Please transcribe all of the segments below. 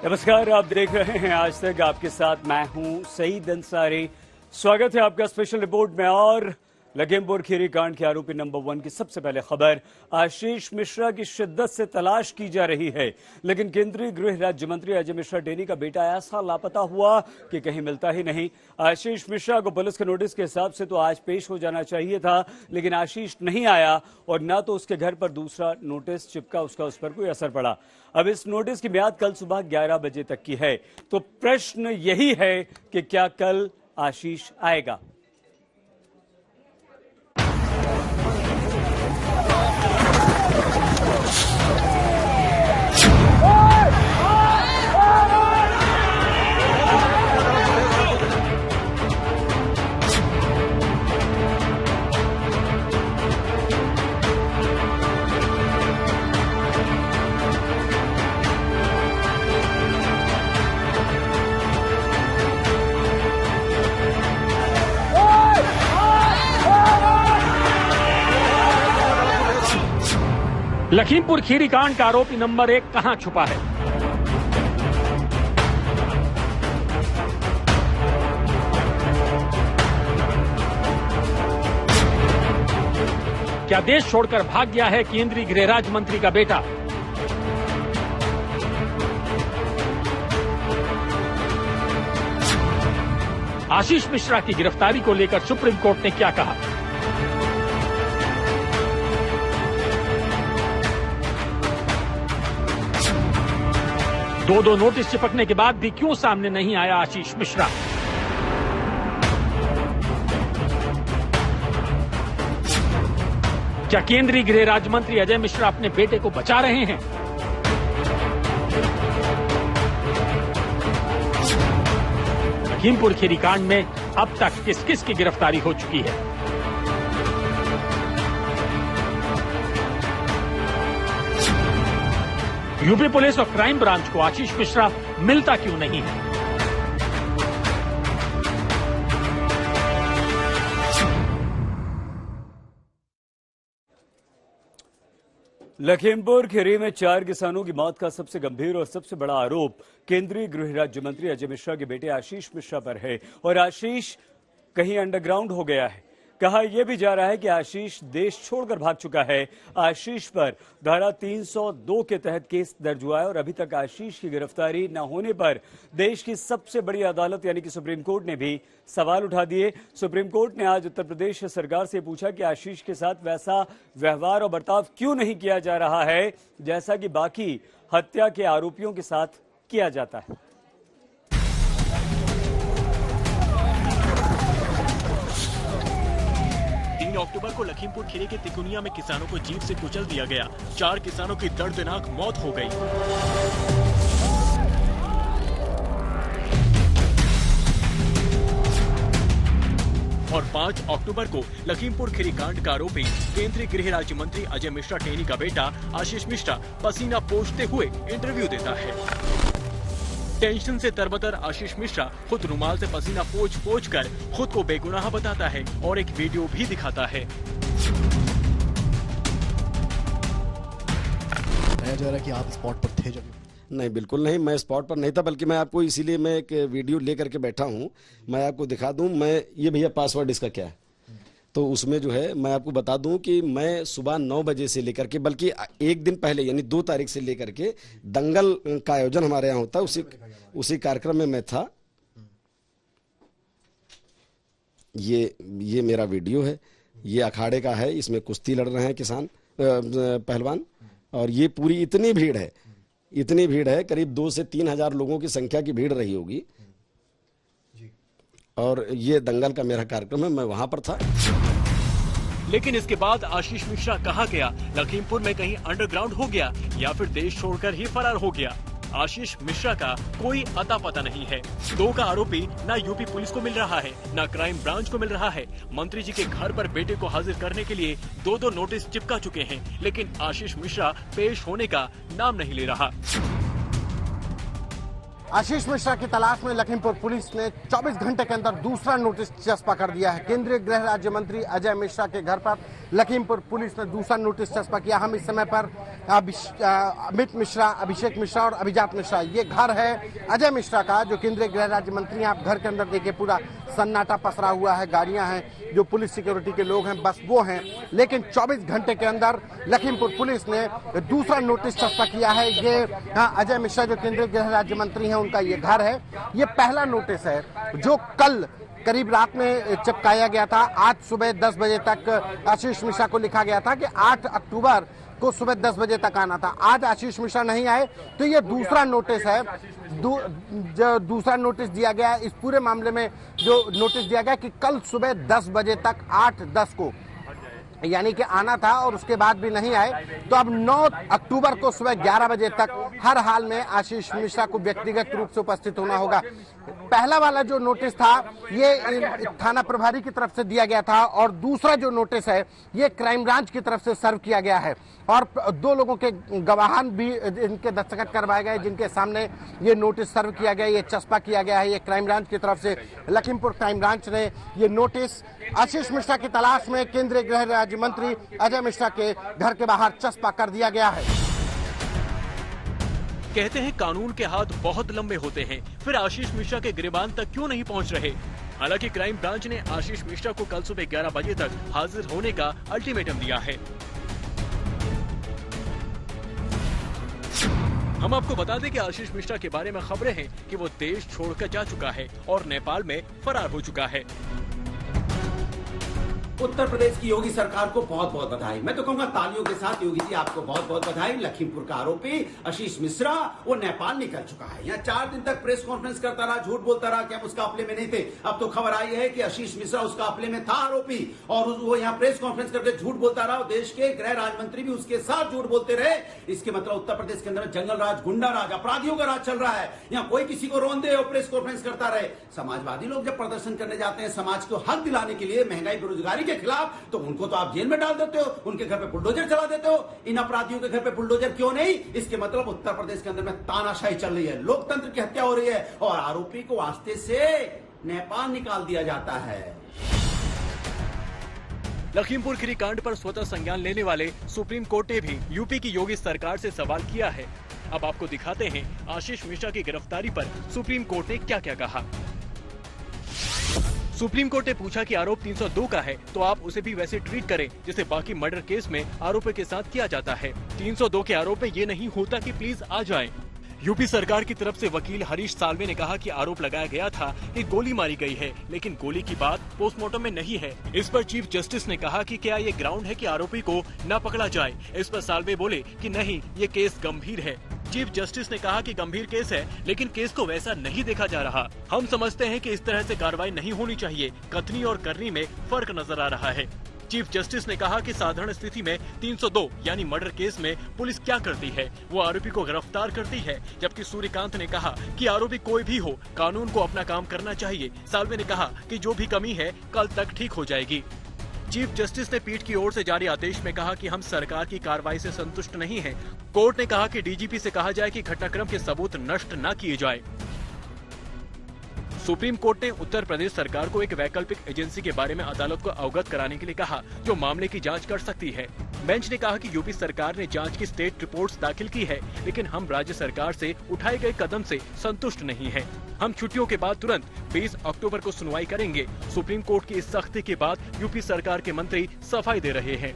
नमस्कार, आप देख रहे हैं आज तक। आपके साथ मैं हूं सईद अंसारी। स्वागत है आपका स्पेशल रिपोर्ट में। और लखीमपुर खीरी कांड के आरोपी नंबर 1 की सबसे पहले खबर, आशीष मिश्रा की शिद्दत से तलाश की जा रही है, लेकिन केंद्रीय गृह राज्य मंत्री अजय मिश्रा टेनी का बेटा ऐसा लापता हुआ कि कहीं मिलता ही नहीं। आशीष मिश्रा को पुलिस के नोटिस के हिसाब से तो आज पेश हो जाना चाहिए था, लेकिन आशीष नहीं आया और न तो उसके घर पर दूसरा नोटिस चिपका, उसका उस पर कोई असर पड़ा। अब इस नोटिस की मियाद कल सुबह 11 बजे तक की है, तो प्रश्न यही है कि क्या कल आशीष आएगा। लखीमपुर खीरी कांड का आरोपी नंबर 1 कहां छुपा है? क्या देश छोड़कर भाग गया है केंद्रीय गृह राज्य मंत्री का बेटा? आशीष मिश्रा की गिरफ्तारी को लेकर सुप्रीम कोर्ट ने क्या कहा? दो नोटिस चिपकने के बाद भी क्यों सामने नहीं आया आशीष मिश्रा? क्या केंद्रीय गृह राज्य मंत्री अजय मिश्रा अपने बेटे को बचा रहे हैं? लखीमपुर खीरी कांड में अब तक किस किस की गिरफ्तारी हो चुकी है? यूपी पुलिस और क्राइम ब्रांच को आशीष मिश्रा मिलता क्यों नहीं है? लखीमपुर खीरी में 4 किसानों की मौत का सबसे गंभीर और सबसे बड़ा आरोप केंद्रीय गृह राज्य मंत्री अजय मिश्रा के बेटे आशीष मिश्रा पर है। और आशीष कहीं अंडरग्राउंड हो गया है। कहा यह भी जा रहा है कि आशीष देश छोड़कर भाग चुका है। आशीष पर धारा 302 के तहत केस दर्ज हुआ है और अभी तक आशीष की गिरफ्तारी न होने पर देश की सबसे बड़ी अदालत यानी कि सुप्रीम कोर्ट ने भी सवाल उठा दिए। सुप्रीम कोर्ट ने आज उत्तर प्रदेश सरकार से पूछा कि आशीष के साथ वैसा व्यवहार और बर्ताव क्यों नहीं किया जा रहा है जैसा कि बाकी हत्या के आरोपियों के साथ किया जाता है। 3 अक्टूबर को लखीमपुर खीरी के तिकुनिया में किसानों को जीप से कुचल दिया गया। 4 किसानों की दर्दनाक मौत हो गई। और 5 अक्टूबर को लखीमपुर खीरी कांड का आरोपी केंद्रीय गृह राज्य मंत्री अजय मिश्रा टेनी का बेटा आशीष मिश्रा पसीना पोंछते हुए इंटरव्यू देता है। टेंशन से तरबतर आशीष मिश्रा खुद रुमाल से पसीना पोंछ कर खुद को बेगुनाह बताता है और एक वीडियो भी दिखाता है। बताया जा रहा है कि आप स्पॉट पर थे जब? नहीं, बिल्कुल नहीं, मैं स्पॉट पर नहीं था, बल्कि मैं आपको इसीलिए मैं एक वीडियो लेकर के बैठा हूं। मैं आपको दिखा दूं। मैं ये भैया पासवर्ड इसका क्या है, तो उसमें जो है मैं आपको बता दूं कि मैं सुबह 9 बजे से लेकर के, बल्कि एक दिन पहले यानी 2 तारीख से लेकर के दंगल का आयोजन हमारे यहाँ होता है, उसी कार्यक्रम में मैं था। ये मेरा वीडियो है, ये अखाड़े का है, इसमें कुश्ती लड़ रहे हैं किसान पहलवान। और ये पूरी इतनी भीड़ है, करीब 2 से 3 हजार लोगों की संख्या की भीड़ रही होगी। और ये दंगल का मेरा कार्यक्रम है, मैं वहां पर था। लेकिन इसके बाद आशीष मिश्रा कहाँ गया? लखीमपुर में कहीं अंडरग्राउंड हो गया या फिर देश छोड़कर ही फरार हो गया? आशीष मिश्रा का कोई अता पता नहीं है। 2 का आरोपी न यूपी पुलिस को मिल रहा है, न क्राइम ब्रांच को मिल रहा है। मंत्री जी के घर पर बेटे को हाजिर करने के लिए 2 नोटिस चिपका चुके हैं, लेकिन आशीष मिश्रा पेश होने का नाम नहीं ले रहा। आशीष मिश्रा की तलाश में लखीमपुर पुलिस ने 24 घंटे के अंदर दूसरा नोटिस चस्पा कर दिया है। केंद्रीय गृह राज्य मंत्री अजय मिश्रा के घर पर लखीमपुर पुलिस ने दूसरा नोटिस चस्पा किया। हम इस समय पर अमित मिश्रा, अभिषेक मिश्रा और अभिजात मिश्रा, ये घर है अजय मिश्रा का, जो केंद्रीय गृह राज्य मंत्री हैं। आप घर के अंदर देखिए पूरा सन्नाटा पसरा हुआ है, गाड़ियां हैं, जो पुलिस सिक्योरिटी के लोग हैं बस वो हैं। लेकिन 24 घंटे के अंदर लखीमपुर पुलिस ने दूसरा नोटिस चस्पा किया है। ये अजय मिश्रा जो केंद्रीय गृह राज्य मंत्री हैं, उनका ये घर है। ये पहला नोटिस है जो कल करीब रात में चिपकाया गया था। आज सुबह 10 बजे तक आशीष मिश्रा को लिखा गया था कि 8 अक्टूबर को सुबह 10 बजे तक आना था। आज आशीष मिश्रा नहीं आए तो ये दूसरा नोटिस है। जो दूसरा नोटिस दिया गया इस पूरे मामले में, जो नोटिस दिया गया कि कल सुबह 10 बजे तक 8-10 को यानी कि आना था और उसके बाद भी नहीं आए, तो अब 9 अक्टूबर को सुबह 11 बजे तक हर हाल में आशीष मिश्रा को व्यक्तिगत रूप से उपस्थित होना होगा। पहला वाला जो नोटिस था ये थाना प्रभारी की तरफ से दिया गया था और दूसरा जो नोटिस है ये क्राइम ब्रांच की तरफ से सर्व किया गया है और 2 लोगों के गवाहान भी इनके दस्तखत करवाए गए, जिनके सामने ये नोटिस सर्व किया गया, ये चस्पा किया गया है। ये क्राइम ब्रांच की तरफ से लखीमपुर क्राइम ब्रांच ने ये नोटिस आशीष मिश्रा की तलाश में केंद्रीय गृह राज्य मंत्री अजय मिश्रा के घर के बाहर चस्पा कर दिया गया है। कहते हैं कानून के हाथ बहुत लंबे होते हैं, फिर आशीष मिश्रा के गिरबान तक क्यों नहीं पहुंच रहे? हालांकि क्राइम ब्रांच ने आशीष मिश्रा को कल सुबह 11 बजे तक हाजिर होने का अल्टीमेटम दिया है। हम आपको बता दें कि आशीष मिश्रा के बारे में खबरें हैं कि वो देश छोड़कर जा चुका है और नेपाल में फरार हो चुका है। उत्तर प्रदेश की योगी सरकार को बहुत बहुत बधाई। मैं तो कहूंगा तालियों के साथ योगी जी आपको बहुत बहुत बधाई। लखीमपुर का आरोपी आशीष मिश्रा वो नेपाल निकल चुका है। यहाँ 4 दिन तक प्रेस कॉन्फ्रेंस करता रहा, झूठ बोलता रहा कि हम उसका अपले में नहीं थे। अब तो खबर आई है कि आशीष मिश्रा उसका अपले में था आरोपी और वो यहाँ प्रेस कॉन्फ्रेंस करके झूठ बोलता रहा। देश के गृह राज्य मंत्री भी उसके साथ झूठ बोलते रहे। इसके मतलब उत्तर प्रदेश के अंदर जंगल राज, गुंडा राज, अपराधियों का राज चल रहा है। यहाँ कोई किसी को रोन दे और प्रेस कॉन्फ्रेंस करता रहे। समाजवादी लोग जब प्रदर्शन करने जाते हैं समाज को हक दिलाने के लिए, महंगाई बेरोजगारी के खिलाफ, तो उनको तो आप जेल में डाल देते हो, उनके घर पे बुलडोजर चला देते हो। इन अपराधियों के घर पे बुलडोजर क्यों नहीं? इसके मतलब उत्तर प्रदेश के अंदर में तानाशाही चल रही है, लोकतंत्र की हत्या हो रही है और आरोपी को वास्ते से नेपाल निकाल दिया जाता है। लखीमपुर खीरी कांड पर स्वतः संज्ञान लेने वाले सुप्रीम कोर्ट ने भी यूपी की योगी सरकार से सवाल किया है। अब आपको दिखाते हैं आशीष मिश्रा की गिरफ्तारी पर सुप्रीम कोर्ट ने क्या क्या कहा। सुप्रीम कोर्ट ने पूछा कि आरोप 302 का है तो आप उसे भी वैसे ट्रीट करें जैसे बाकी मर्डर केस में आरोपी के साथ किया जाता है। 302 के आरोप में ये नहीं होता कि प्लीज आ जाएं। यूपी सरकार की तरफ से वकील हरीश साल्वे ने कहा कि आरोप लगाया गया था कि गोली मारी गई है, लेकिन गोली की बात पोस्टमार्टम में नहीं है। इस पर चीफ जस्टिस ने कहा कि क्या ये ग्राउंड है कि आरोपी को न पकड़ा जाए। इस पर साल्वे बोले कि नहीं, ये केस गंभीर है। चीफ जस्टिस ने कहा कि गंभीर केस है, लेकिन केस को वैसा नहीं देखा जा रहा। हम समझते हैं कि इस तरह से कार्रवाई नहीं होनी चाहिए। कथनी और करनी में फर्क नजर आ रहा है। चीफ जस्टिस ने कहा कि साधारण स्थिति में 302 यानी मर्डर केस में पुलिस क्या करती है, वो आरोपी को गिरफ्तार करती है। जबकि सूर्यकांत ने कहा कि आरोपी कोई भी हो, कानून को अपना काम करना चाहिए। साल्वे ने कहा कि जो भी कमी है कल तक ठीक हो जाएगी। चीफ जस्टिस ने पीठ की ओर से जारी आदेश में कहा कि हम सरकार की कार्रवाई से संतुष्ट नहीं हैं। कोर्ट ने कहा कि डीजीपी से कहा जाए कि घटनाक्रम के सबूत नष्ट न किए जाए। सुप्रीम कोर्ट ने उत्तर प्रदेश सरकार को एक वैकल्पिक एजेंसी के बारे में अदालत को अवगत कराने के लिए कहा, जो मामले की जांच कर सकती है। बेंच ने कहा कि यूपी सरकार ने जांच की स्टेट रिपोर्ट्स दाखिल की है, लेकिन हम राज्य सरकार से उठाए गए कदम से संतुष्ट नहीं हैं। हम छुट्टियों के बाद तुरंत 20 अक्टूबर को सुनवाई करेंगे। सुप्रीम कोर्ट की इस सख्ती के बाद यूपी सरकार के मंत्री सफाई दे रहे हैं।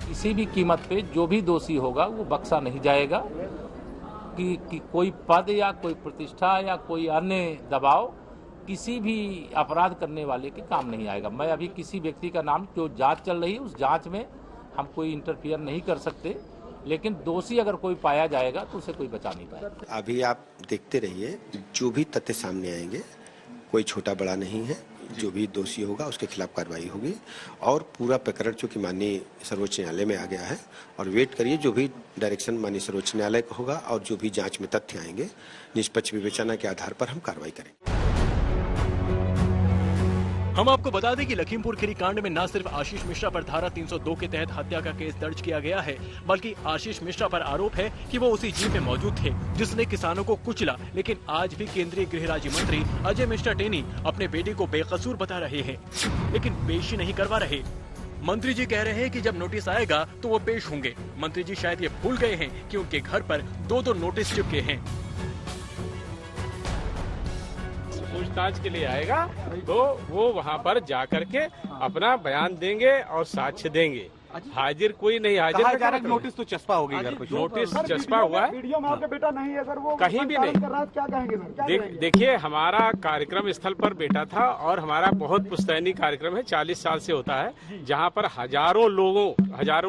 किसी भी कीमत पे जो भी दोषी होगा वो बख्शा नहीं जाएगा कि कोई पद या कोई प्रतिष्ठा या कोई अन्य दबाव किसी भी अपराध करने वाले के काम नहीं आएगा। मैं अभी किसी व्यक्ति का नाम, जो जांच चल रही है उस जांच में हम कोई इंटरफियर नहीं कर सकते, लेकिन दोषी अगर कोई पाया जाएगा तो उसे कोई बचा नहीं पाएगा। अभी आप देखते रहिए, जो भी तथ्य सामने आएंगे, कोई छोटा बड़ा नहीं है। जो भी दोषी होगा उसके खिलाफ कार्रवाई होगी और पूरा प्रकरण चूंकि माननीय सर्वोच्च न्यायालय में आ गया है और वेट करिए जो भी डायरेक्शन माननीय सर्वोच्च न्यायालय का होगा और जो भी जांच में तथ्य आएंगे निष्पक्ष विवेचना के आधार पर हम कार्रवाई करेंगे। हम आपको बता दें कि लखीमपुर खीरी कांड में न सिर्फ आशीष मिश्रा पर धारा 302 के तहत हत्या का केस दर्ज किया गया है, बल्कि आशीष मिश्रा पर आरोप है कि वो उसी जीप में मौजूद थे जिसने किसानों को कुचला। लेकिन आज भी केंद्रीय गृह राज्य मंत्री अजय मिश्रा टेनी अपने बेटे को बेकसूर बता रहे हैं, लेकिन पेशी नहीं करवा रहे। मंत्री जी कह रहे हैं कि जब नोटिस आएगा तो वो पेश होंगे। मंत्री जी शायद ये भूल गए हैं कि उनके घर पर 2-2 नोटिस चिपके हैं। पूछताछ के लिए आएगा तो वो वहाँ पर जा करके अपना बयान देंगे और साक्ष्य देंगे। हाजिर कोई नहीं हाजिर। नोटिस तो चस्पा हो गई घर पर। नोटिस चस्पा हुआ है, वीडियो में आपका बेटा नहीं है सर, वो कहीं भी नहीं। क्या कहेंगे सर? देखिए, हमारा कार्यक्रम स्थल पर बेटा था और हमारा बहुत पुश्तैनी कार्यक्रम है, 40 साल से होता है, जहाँ पर हजारों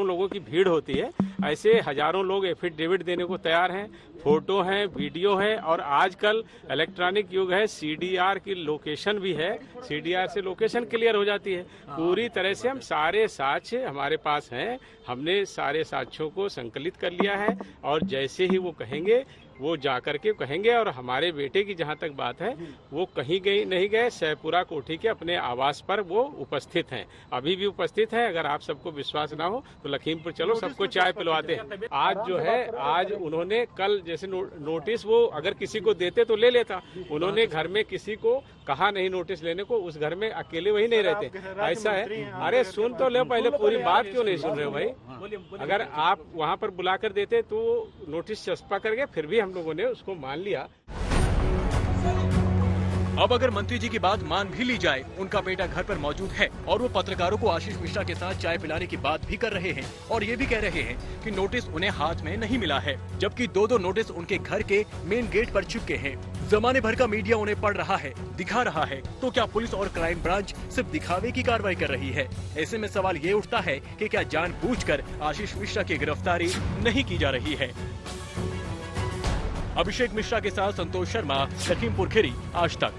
लोगों की भीड़ होती है। ऐसे हजारों लोग एफिडेविट देने को तैयार हैं, फोटो हैं, वीडियो है, और आजकल इलेक्ट्रॉनिक युग है, सीडीआर की लोकेशन भी है, सीडीआर से लोकेशन क्लियर हो जाती है। पूरी तरह से हम सारे साक्ष्य हमारे पास हैं, हमने सारे साक्ष्यों को संकलित कर लिया है, और जैसे ही वो कहेंगे वो जाकर के कहेंगे। और हमारे बेटे की जहाँ तक बात है, वो कहीं नहीं गए, सहपुरा कोठी के अपने आवास पर वो उपस्थित हैं, अभी भी उपस्थित हैं। अगर आप सबको विश्वास ना हो तो लखीमपुर चलो, सबको चाय पिलवाते हैं। आज जो है, आज उन्होंने कल जैसे नोटिस वो अगर किसी को देते तो ले लेता, उन्होंने घर में किसी को कहा नहीं नोटिस लेने को, उस घर में अकेले वही नहीं रहते। ऐसा है, अरे सुन तो ले पहले, पूरी बात क्यों नहीं सुन रहे हो भाई? अगर आप वहाँ पर बुला कर देते तो नोटिस चस्पा करके फिर भी हम लोगों ने उसको मान लिया। अब अगर मंत्री जी की बात मान भी ली जाए, उनका बेटा घर पर मौजूद है और वो पत्रकारों को आशीष मिश्रा के साथ चाय पिलाने की बात भी कर रहे हैं, और ये भी कह रहे हैं कि नोटिस उन्हें हाथ में नहीं मिला है, जबकि 2-2 नोटिस उनके घर के मेन गेट पर चिपके हैं। जमाने भर का मीडिया उन्हें पढ़ रहा है, दिखा रहा है, तो क्या पुलिस और क्राइम ब्रांच सिर्फ दिखावे की कार्रवाई कर रही है? ऐसे में सवाल ये उठता है कि क्या जानबूझकर आशीष मिश्रा की गिरफ्तारी नहीं की जा रही है? अभिषेक मिश्रा के साथ संतोष शर्मा, लखीमपुर खीरी, आज तक।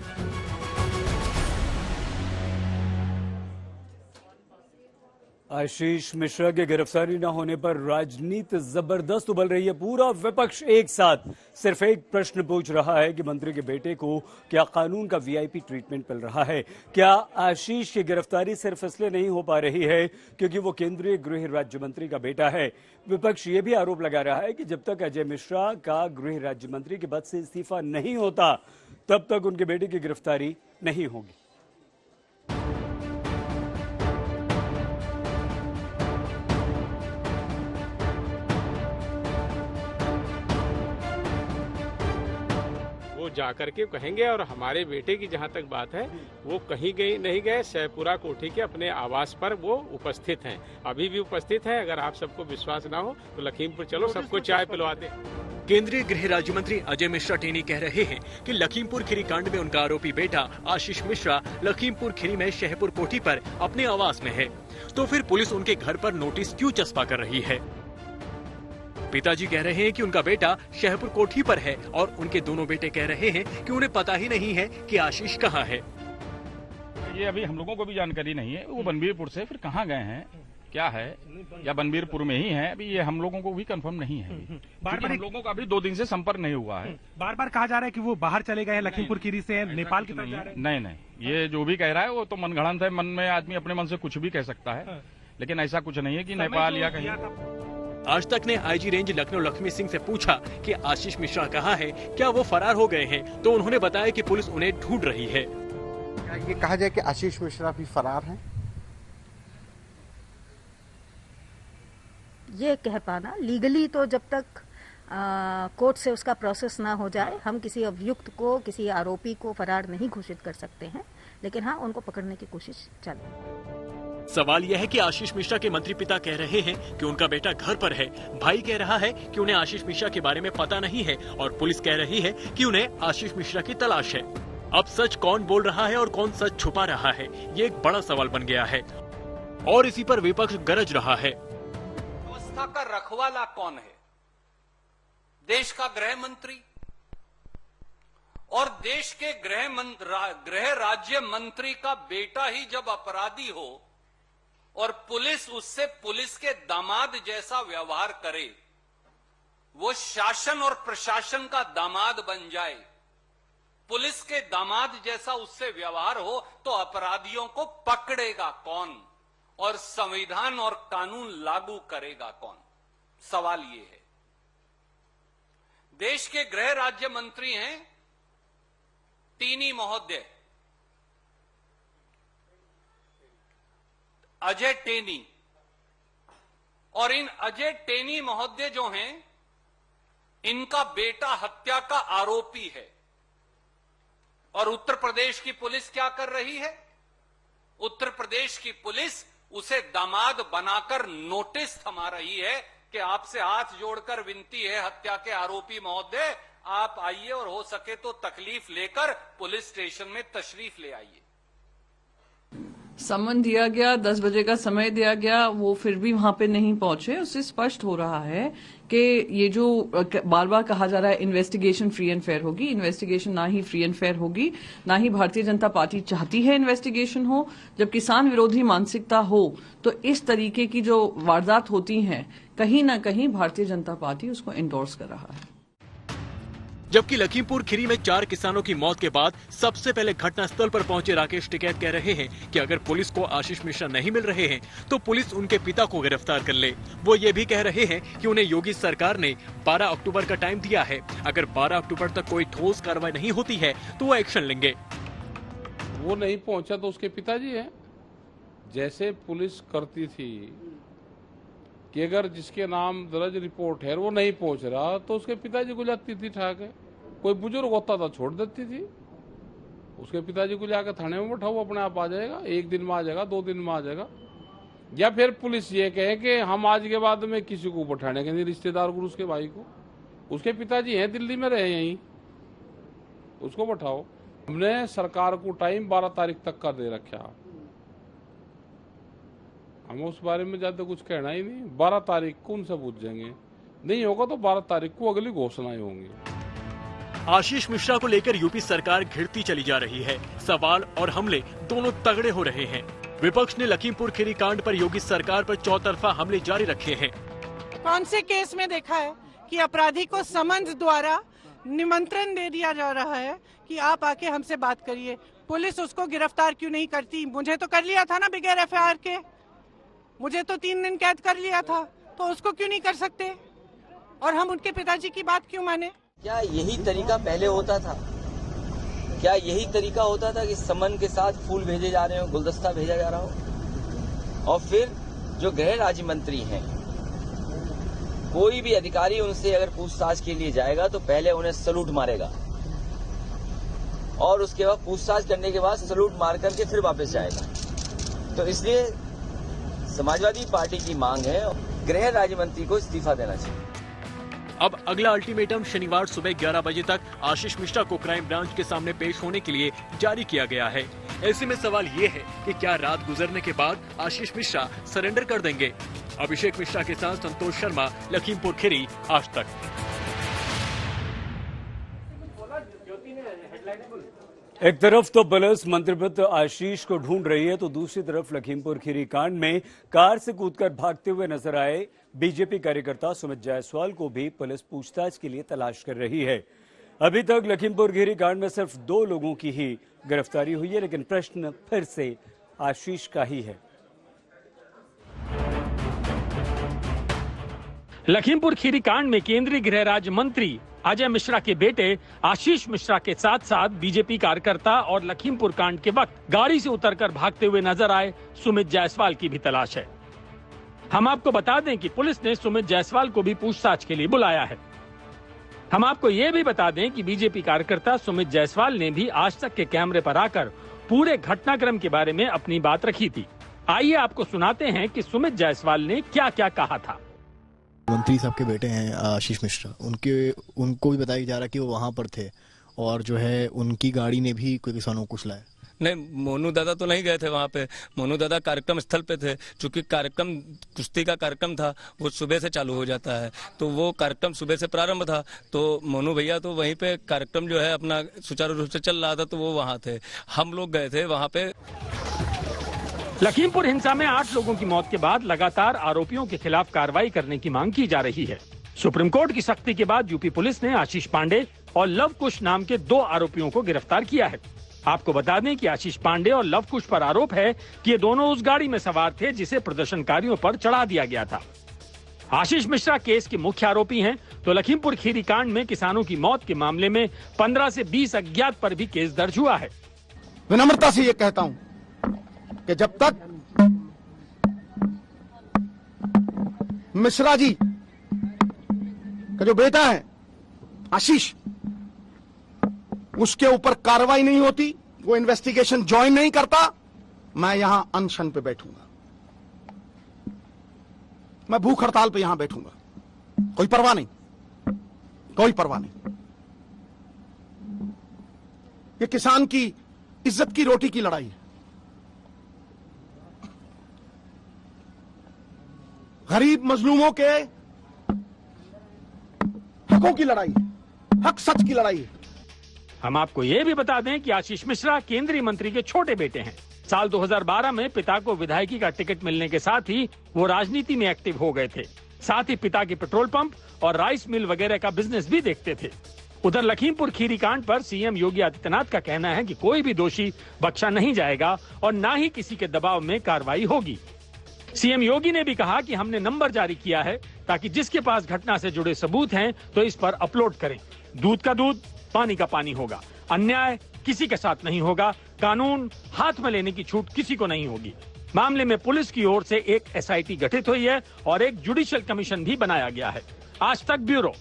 आशीष मिश्रा की गिरफ्तारी न होने पर राजनीति जबरदस्त उबल रही है। पूरा विपक्ष एक साथ सिर्फ एक प्रश्न पूछ रहा है कि मंत्री के बेटे को क्या कानून का वीआईपी ट्रीटमेंट मिल रहा है? क्या आशीष की गिरफ्तारी सिर्फ इसलिए नहीं हो पा रही है क्योंकि वो केंद्रीय गृह राज्य मंत्री का बेटा है? विपक्ष ये भी आरोप लगा रहा है कि जब तक अजय मिश्रा का गृह राज्य मंत्री के पद से इस्तीफा नहीं होता, तब तक उनके बेटे की गिरफ्तारी नहीं होगी। जाकर के कहेंगे, और हमारे बेटे की जहाँ तक बात है, वो कहीं नहीं गए, सहपुरा कोठी के अपने आवास पर वो उपस्थित हैं, अभी भी उपस्थित हैं। अगर आप सबको विश्वास ना हो तो लखीमपुर चलो, सबको चाय पिलवाते हैं। केंद्रीय गृह राज्य मंत्री अजय मिश्रा टेनी कह रहे हैं कि लखीमपुर खीरी कांड में उनका आरोपी बेटा आशीष मिश्रा लखीमपुर खीरी में शहपुर कोठी पर अपने आवास में है, तो फिर पुलिस उनके घर पर नोटिस क्यों चस्पा कर रही है? पिताजी कह रहे हैं कि उनका बेटा शहपुर कोठी पर है, और उनके दोनों बेटे कह रहे हैं कि उन्हें पता ही नहीं है कि आशीष कहाँ है। ये अभी हम लोगों को भी जानकारी नहीं है, वो बनबीरपुर से फिर कहाँ गए हैं, क्या है, या बनबीरपुर में ही है, अभी ये हम लोगों को भी कंफर्म नहीं है। बार-बार हम लोगों का अभी 2 दिन से संपर्क नहीं हुआ है। बार-बार कहा जा रहा है कि वो बाहर चले गए हैं, लखीमपुर खीरी से नेपाल की तरफ जा रहे हैं। नहीं, ये जो भी कह रहा है वो तो मनगढ़ंत है, मन में आदमी अपने मन से कुछ भी कह सकता है, लेकिन ऐसा कुछ नहीं है कि नेपाल या कहीं। आज तक ने आईजी रेंज लखनऊ लक्ष्मी सिंह से पूछा कि आशीष मिश्रा कहाँ है, क्या वो फरार हो गए हैं, तो उन्होंने बताया कि पुलिस उन्हें ढूंढ रही है। ये कहा जाए कि आशीष मिश्रा भी फरार हैं? ये कह पाना लीगली तो जब तक कोर्ट से उसका प्रोसेस ना हो जाए, हम किसी अभियुक्त को, किसी आरोपी को फरार नहीं घोषित कर सकते हैं, लेकिन हाँ, उनको पकड़ने की कोशिश चले। सवाल यह है कि आशीष मिश्रा के मंत्री पिता कह रहे हैं कि उनका बेटा घर पर है, भाई कह रहा है कि उन्हें आशीष मिश्रा के बारे में पता नहीं है, और पुलिस कह रही है कि उन्हें आशीष मिश्रा की तलाश है। अब सच कौन बोल रहा है और कौन सच छुपा रहा है, ये एक बड़ा सवाल बन गया है, और इसी पर विपक्ष गरज रहा है। व्यवस्था का रखवाला कौन है? देश का गृह मंत्री, और देश के गृह राज्य मंत्री का बेटा ही जब अपराधी हो और पुलिस उससे पुलिस के दामाद जैसा व्यवहार करे, वो शासन और प्रशासन का दामाद बन जाए, पुलिस के दामाद जैसा उससे व्यवहार हो, तो अपराधियों को पकड़ेगा कौन और संविधान और कानून लागू करेगा कौन? सवाल ये है। देश के गृह राज्य मंत्री हैं टीनी महोदय, अजय टेनी, और इन अजय टेनी महोदय जो हैं, इनका बेटा हत्या का आरोपी है। और उत्तर प्रदेश की पुलिस क्या कर रही है? उत्तर प्रदेश की पुलिस उसे दामाद बनाकर नोटिस थमा रही है कि आपसे हाथ जोड़कर विनती है हत्या के आरोपी महोदय, आप आइए और हो सके तो तकलीफ लेकर पुलिस स्टेशन में तशरीफ ले आइए। समन दिया गया, 10 बजे का समय दिया गया, वो फिर भी वहां पे नहीं पहुंचे। उससे स्पष्ट हो रहा है कि ये जो बार बार कहा जा रहा है इन्वेस्टिगेशन फ्री एंड फेयर होगी, इन्वेस्टिगेशन ना ही फ्री एंड फेयर होगी, ना ही भारतीय जनता पार्टी चाहती है इन्वेस्टिगेशन हो। जब किसान विरोधी मानसिकता हो तो इस तरीके की जो वारदात होती हैं, कहीं ना कहीं भारतीय जनता पार्टी उसको एंडोर्स कर रहा है। जबकि लखीमपुर खीरी में 4 किसानों की मौत के बाद सबसे पहले घटनास्थल पर पहुंचे राकेश टिकैत कह रहे हैं कि अगर पुलिस को आशीष मिश्रा नहीं मिल रहे हैं तो पुलिस उनके पिता को गिरफ्तार कर ले। वो ये भी कह रहे हैं कि उन्हें योगी सरकार ने 12 अक्टूबर का टाइम दिया है, अगर 12 अक्टूबर तक कोई ठोस कार्रवाई नहीं होती है तो वो एक्शन लेंगे। वो नहीं पहुंचा तो उसके पिताजी हैं। जैसे पुलिस करती थी कि अगर जिसके नाम दर्ज रिपोर्ट है वो नहीं पहुंच रहा तो उसके पिताजी को जाती थी ठाक है। कोई बुजुर्ग होता था छोड़ देती थी, उसके पिताजी को जाकर थाने में बैठाओ, अपने आप आ जाएगा, 1 दिन में आ जाएगा, 2 दिन में आ जाएगा। या फिर पुलिस ये कहे कि हम आज के बाद में किसी को बैठाने के नहीं, रिश्तेदार को, उसके भाई को, उसके पिताजी हैं दिल्ली में रहे यहीं, उसको बैठाओ। हमने सरकार को टाइम 12 तारीख तक का दे रखा, हम उस बारे में ज्यादा कुछ कहना ही नहीं। 12 तारीख को उनसे पूछ जाएंगे, नहीं होगा तो 12 तारीख को अगली घोषणाएं होंगी। आशीष मिश्रा को लेकर यूपी सरकार घिरती चली जा रही है। सवाल और हमले दोनों तगड़े हो रहे हैं। विपक्ष ने लखीमपुर खीरी कांड पर योगी सरकार पर चौतरफा हमले जारी रखे हैं। कौन से केस में देखा है कि अपराधी को समन्स द्वारा निमंत्रण दे दिया जा रहा है कि आप आके हमसे बात करिए, पुलिस उसको गिरफ्तार क्यों नहीं करती? मुझे तो कर लिया था ना बगैर FIR के, मुझे तो 3 दिन कैद कर लिया था, तो उसको क्यों नहीं कर सकते? और हम उनके पिताजी की बात क्यों माने? क्या यही तरीका पहले होता था? क्या यही तरीका होता था कि समन के साथ फूल भेजे जा रहे हो, गुलदस्ता भेजा जा रहा हो? और फिर जो गृह राज्य मंत्री हैं, कोई भी अधिकारी उनसे अगर पूछताछ के लिए जाएगा तो पहले उन्हें सलूट मारेगा और उसके बाद पूछताछ करने के बाद सलूट मार करके फिर वापस जाएगा। तो इसलिए समाजवादी पार्टी की मांग है गृह राज्य मंत्री को इस्तीफा देना चाहिए। अब अगला अल्टीमेटम शनिवार सुबह 11 बजे तक आशीष मिश्रा को क्राइम ब्रांच के सामने पेश होने के लिए जारी किया गया है। ऐसे में सवाल ये है कि क्या रात गुजरने के बाद आशीष मिश्रा सरेंडर कर देंगे? अभिषेक मिश्रा के साथ संतोष शर्मा, लखीमपुर खीरी, आज तक। एक तरफ तो पुलिस मंत्रिपद आशीष को ढूंढ रही है तो दूसरी तरफ लखीमपुर खीरी कांड में कार से कूदकर भागते हुए नजर आए बीजेपी कार्यकर्ता सुमित जायसवाल को भी पुलिस पूछताछ के लिए तलाश कर रही है। अभी तक लखीमपुर खीरी कांड में सिर्फ 2 लोगों की ही गिरफ्तारी हुई है, लेकिन प्रश्न फिर से आशीष का ही है। लखीमपुर खीरी कांड में केंद्रीय गृह राज्य मंत्री अजय मिश्रा के बेटे आशीष मिश्रा के साथ साथ बीजेपी कार्यकर्ता और लखीमपुर कांड के वक्त गाड़ी से उतरकर भागते हुए नजर आए सुमित जायसवाल की भी तलाश है। हम आपको बता दें कि पुलिस ने सुमित जायसवाल को भी पूछताछ के लिए बुलाया है। हम आपको ये भी बता दें कि बीजेपी कार्यकर्ता सुमित जायसवाल ने भी आज तक के कैमरे पर आकर पूरे घटनाक्रम के बारे में अपनी बात रखी थी। आइए आपको सुनाते हैं कि सुमित जायसवाल ने क्या क्या कहा था। मंत्री साहब के बेटे हैं आशीष मिश्रा, उनको भी बताया जा रहा कि वो वहाँ पर थे और जो है उनकी गाड़ी ने भी कोई किसानों को कुचला है। नहीं, मोनू दादा तो नहीं गए थे वहाँ पे। मोनू दादा कार्यक्रम स्थल पे थे, चूंकि कार्यक्रम कुश्ती का कार्यक्रम था, वो सुबह से चालू हो जाता है, तो वो कार्यक्रम सुबह से प्रारंभ था, तो मोनू भैया तो वहीं पे कार्यक्रम जो है अपना सुचारू रूप से चल रहा था, तो वो वहाँ थे। हम लोग गए थे वहाँ पे। लखीमपुर हिंसा में 8 लोगों की मौत के बाद लगातार आरोपियों के खिलाफ कार्रवाई करने की मांग की जा रही है। सुप्रीम कोर्ट की सख्ती के बाद यूपी पुलिस ने आशीष पांडे और लव कुश नाम के 2 आरोपियों को गिरफ्तार किया है। आपको बता दें कि आशीष पांडे और लव कुश पर आरोप है कि ये दोनों उस गाड़ी में सवार थे जिसे प्रदर्शनकारियों पर चढ़ा दिया गया था। आशीष मिश्रा केस के मुख्य आरोपी हैं, तो लखीमपुर खीरी कांड में किसानों की मौत के मामले में 15 से 20 अज्ञात पर भी केस दर्ज हुआ है। विनम्रता से ये कहता हूं कि जब तक मिश्रा जी का जो बेटा है आशीष, उसके ऊपर कार्रवाई नहीं होती, वो इन्वेस्टिगेशन ज्वाइन नहीं करता, मैं यहां अनशन पे बैठूंगा, मैं भूख हड़ताल पे यहां बैठूंगा, कोई परवाह नहीं, कोई परवाह नहीं। ये किसान की इज्जत की रोटी की लड़ाई है, गरीब मजलूमों के हकों की लड़ाई है, हक सच की लड़ाई है। हम आपको ये भी बता दें कि आशीष मिश्रा केंद्रीय मंत्री के छोटे बेटे हैं। साल 2012 में पिता को विधायकी का टिकट मिलने के साथ ही वो राजनीति में एक्टिव हो गए थे। साथ ही पिता के पेट्रोल पंप और राइस मिल वगैरह का बिजनेस भी देखते थे। उधर लखीमपुर खीरी कांड पर सीएम योगी आदित्यनाथ का कहना है कि कोई भी दोषी बख्शा नहीं जाएगा और न ही किसी के दबाव में कार्रवाई होगी। सीएम योगी ने भी कहा कि हमने नंबर जारी किया है ताकि जिसके पास घटना से जुड़े सबूत हैं तो इस पर अपलोड करें। दूध का दूध, पानी का पानी होगा। अन्याय किसी के साथ नहीं होगा। कानून हाथ में लेने की छूट किसी को नहीं होगी। मामले में पुलिस की ओर से एक एसआईटी गठित हुई है और एक जुडिशियल कमीशन भी बनाया गया है। आज तक ब्यूरो।